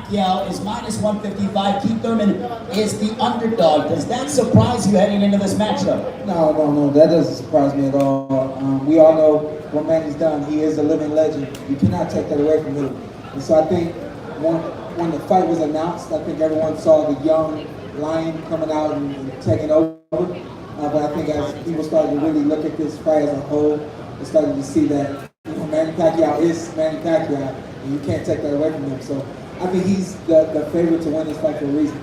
Pacquiao is minus 155. Keith Thurman is the underdog. Does that surprise you heading into this matchup? No, that doesn't surprise me at all. We all know what Manny's done. He is a living legend. You cannot take that away from him. And so I think when the fight was announced, I think everyone saw the young lion coming out and taking over. But I think as people started to really look at this fight as a whole, they started to see that Manny Pacquiao is Manny Pacquiao, and you can't take that away from him. So I think he's the favorite to win this fight for a reason.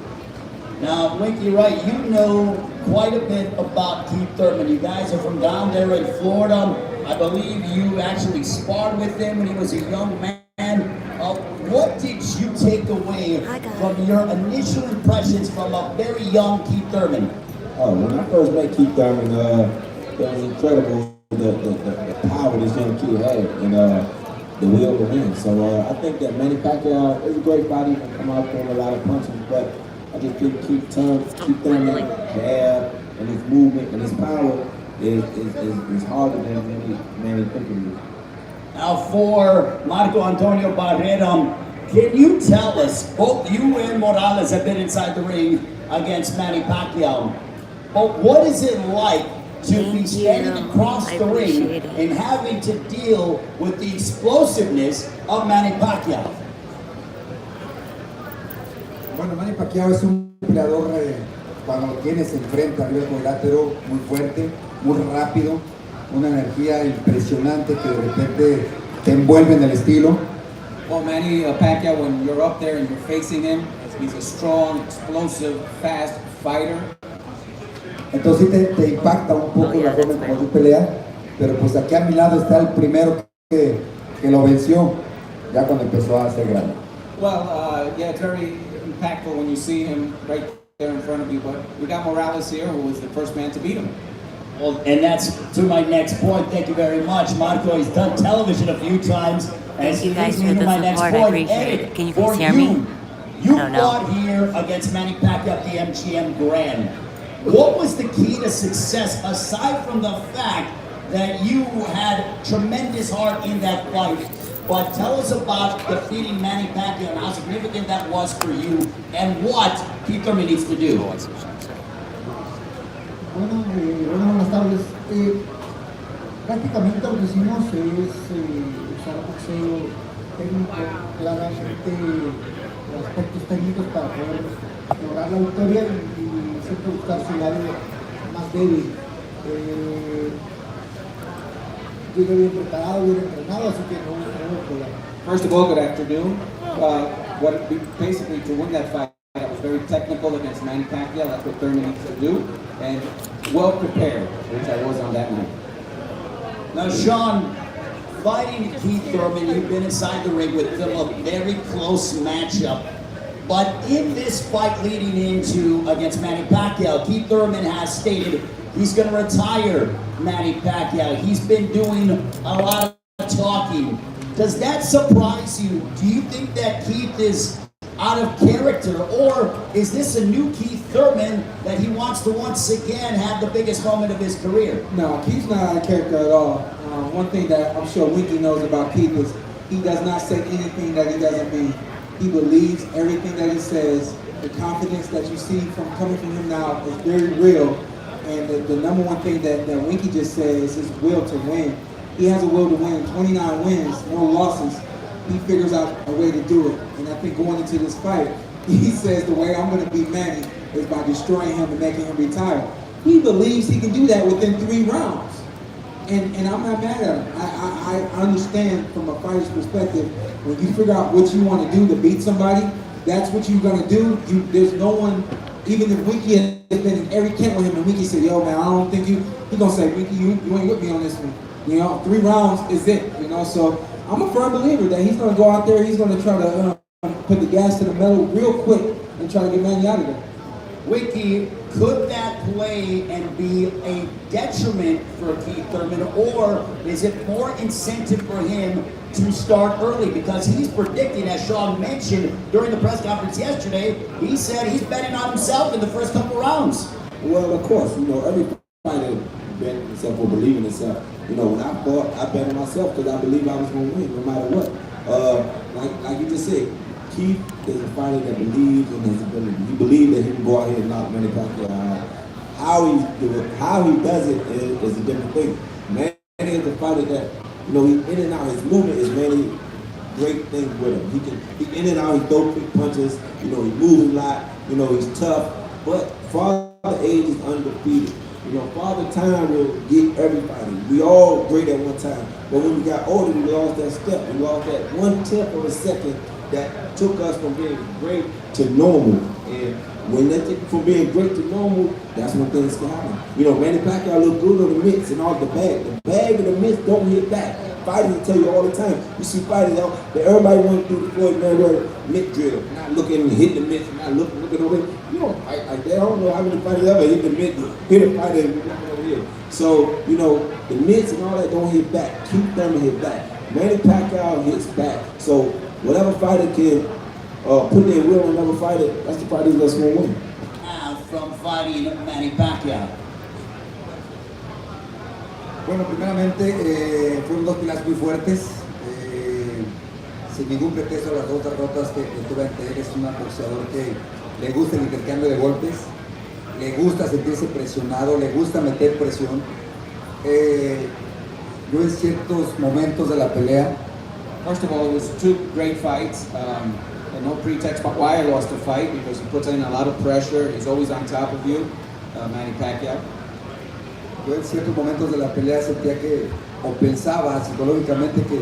Now, Winky Wright, you know quite a bit about Keith Thurman. You guys are from down there in Florida. I believe you actually sparred with him when he was a young man. What did you take away from your initial impressions from a very young Keith Thurman? When I first met Keith Thurman, it was incredible the power this young kid had and the will to win. So I think that Manny Pacquiao is a great fighter. He can come out throwing a lot of punches, but I just think Keith Thurman, jab and his movement and his power is harder than Manny thinking. Now for Marco Antonio Barrera, can you tell us, both you and Morales have been inside the ring against Manny Pacquiao, but what is it like to be standing across the ring and having to deal with the explosiveness of Manny Pacquiao? Bueno, Manny Pacquiao es un peleador cuando lo tienes enfrente arriba del cuadrilátero muy fuerte, muy rápido, una energía impresionante que de repente te envuelve en el estilo. Well, Manny Pacquiao, when you're up there and you're facing him, he's a strong, explosive, fast fighter. Entonces te impacta un poco la forma en cómo tú peleas, pero pues aquí a mi lado está el primero que lo venció, ya cuando empezó a ser grande. Well, yeah, it's very impactful when you see him right there in front of you, but we got Morales here, who was the first man to beat him. Well, and that's to my next point. Thank you very much. Marco, he's done television a few times. Thank you guys for the support. I appreciate it. Can you guys hear me? You fought here against Manny Pacquiao at the MGM Grand. What was the key to success, aside from the fact that you had tremendous heart in that fight? But tell us about defeating Manny Pacquiao and how significant that was for you and what Keith Thurman needs to do. Bueno, buenas tardes. Prácticamente lo que hicimos es usar boxeo técnico, claramente los aspectos técnicos para poder lograr la victoria y siempre buscar su lado más débil. Llegué bien preparado, bien entrenado, así que no hubo problema. First of all, good afternoon. Basically, to win that fight, that was very technical against Manny Pacquiao. That's what Thurman needs to do, and well prepared, which I was on that night. Now, Sean, fighting Keith Thurman, you've been inside the ring with him, a very close matchup. But in this fight leading into against Manny Pacquiao, Keith Thurman has stated he's going to retire Manny Pacquiao. He's been doing a lot of talking. Does that surprise you? Do you think that Keith is out of character, or is this a new Keith Thurman that he wants to once again have the biggest moment of his career? No, Keith's not out of character at all. One thing that I'm sure Winky knows about Keith is he does not say anything that he doesn't mean. He believes everything that he says. The confidence that you see coming from him now is very real. And the number one thing that Winky just said is his will to win. He has a will to win. 29 wins, no losses. He figures out a way to do it. And I think going into this fight, he says the way I'm going to beat Manny is by destroying him and making him retire. He believes he can do that within 3 rounds. And I'm not mad at him. I understand from a fighter's perspective, when you figure out what you want to do to beat somebody, that's what you're going to do. There's no one, even if Winky has been in every camp with him and Winky said, yo man, I don't think he's going to say, Winky, you ain't with me on this one. You know, 3 rounds is it, you know, so I'm a firm believer that he's going to go out there, he's going to try to put the gas to the metal real quick and try to get Manny out of there. Winky, could that play and be a detriment for Keith Thurman, or is it more incentive for him to start early? Because he's predicting, as Sean mentioned during the press conference yesterday, he said he's betting on himself in the first couple rounds. Well, of course, you know, every fighter bet himself or believe in himself. You know, when I fought, I bet on myself because I believe I was going to win no matter what. Like you just said, Keith is a fighter that believes in his ability. He believes that he can go out here and knock Manny Pacquiao out. How he does it is a different thing. Manny is a fighter that, he in and out. His movement is Manny great thing with him. He in and out. He throw quick punches. He moves a lot. He's tough. But Father Age is undefeated. Father Time will get everybody. We all great at one time. But when we got older, we lost that step. We lost that 1/10 of a second that took us from being great to normal. And when that took from being great to normal, that's when things can happen. Manny Pacquiao look good on the mitts and all the bag. The bag and the mitts don't hit back. Fighters will tell you all the time. You see fighters out that everybody wants to do the Floyd Mayweather mitt drill, not looking and hitting the mitts, not looking over it. I don't know how many fighters ever hit the mitt, hit a fighter and looking over here. So, the mitts and all that don't hit back. Keep them hit back. Manny Pacquiao hits back. So whatever fighter can put their will on another fighter, that's the fighter that's going to win. Now, from fighting Manny Pacquiao. Bueno, primeramente fueron dos peleas muy fuertes, sin ningún pretexto las dos derrotas que tuve ante él. Es un boxeador que le gusta el intercambio de golpes, le gusta sentirse presionado, le gusta meter presión. Yo en ciertos momentos de la pelea, First of all, it was two great fights, and no pretext but why I lost the fight, because he puts in a lot of pressure, he's always on top of you, Manny Pacquiao. yo en ciertos momentos de la pelea sentía que, o pensaba psicológicamente que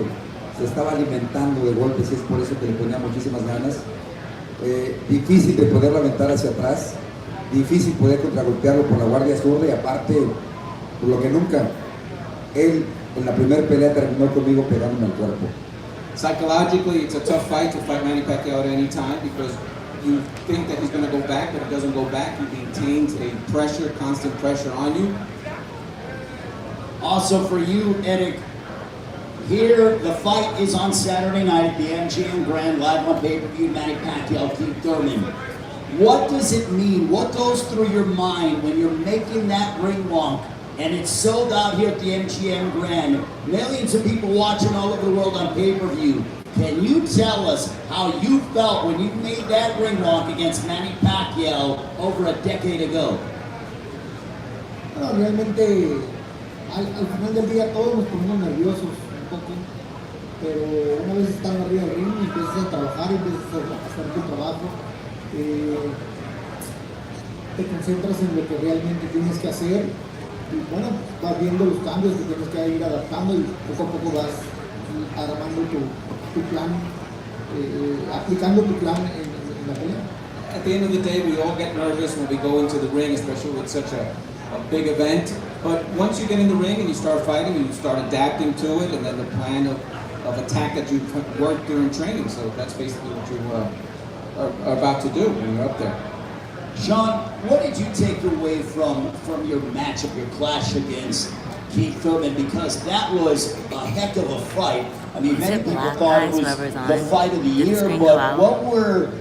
se estaba alimentando de golpes, y es por eso que le ponía muchísimas ganas. Difícil de poder aventar hacia atrás, difícil poder contragolpearlo por la guardia zurda, y aparte, por lo que nunca, él en la primera pelea terminó conmigo pegándome al cuerpo. Psychologically, it's a tough fight to fight Manny Pacquiao at any time, because you think that he's going to go back, but he doesn't go back. He maintains a constant pressure on you. Also for you, Eric, here the fight is on Saturday night at the MGM Grand, live on pay-per-view, Manny Pacquiao, Keith Thurman. What does it mean? What goes through your mind when you're making that ring walk and it's sold out here at the MGM Grand? Millions of people watching all over the world on pay-per-view. Can you tell us how you felt when you made that ring walk against Manny Pacquiao over a decade ago? Bueno, realmente al final del día todos nos ponemos nerviosos un poco, pero una vez estando arriba del ring empiezas a trabajar, empiezas a hacer tu trabajo, te concentras en lo que realmente tienes que hacer y bueno, vas viendo los cambios que tienes que ir adaptando y poco a poco vas armando tu plan, aplicando tu plan en la pelea. At the end of the day, we all get nervous when we go into the ring, especially with such a big event. But once you get in the ring and you start fighting, you start adapting to it, and then the plan of attack that you've worked during training. So that's basically what you are about to do when you're up there. Sean, what did you take away from your matchup, your clash against Keith Thurman? Because that was a heck of a fight. I mean, many people thought it was the fight of the year, but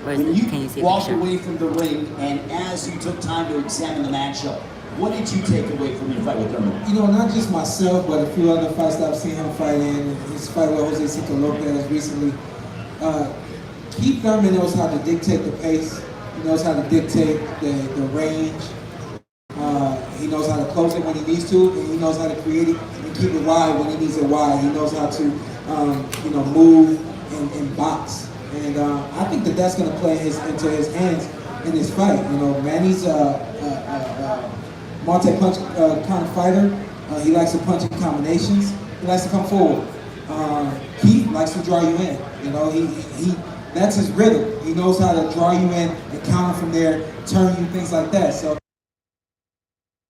when you walked away from the ring and as you took time to examine the matchup, what did you take away from your fight with Thurman? Not just myself, but a few other fights that I've seen him fight in. His fight with Jose Cito Lopez recently. Keith Thurman knows how to dictate the pace. He knows how to dictate the range. He knows how to close it when he needs to, and he knows how to create it and keep it wide when he needs it wide. He knows how to, move and box. And I think that's going to play into his hands in this fight. Manny's multi-punch kind of fighter. He likes to punch in combinations. He likes to come forward. Keith likes to draw you in. He that's his rhythm. He knows how to draw you in and counter from there, turn you, things like that. So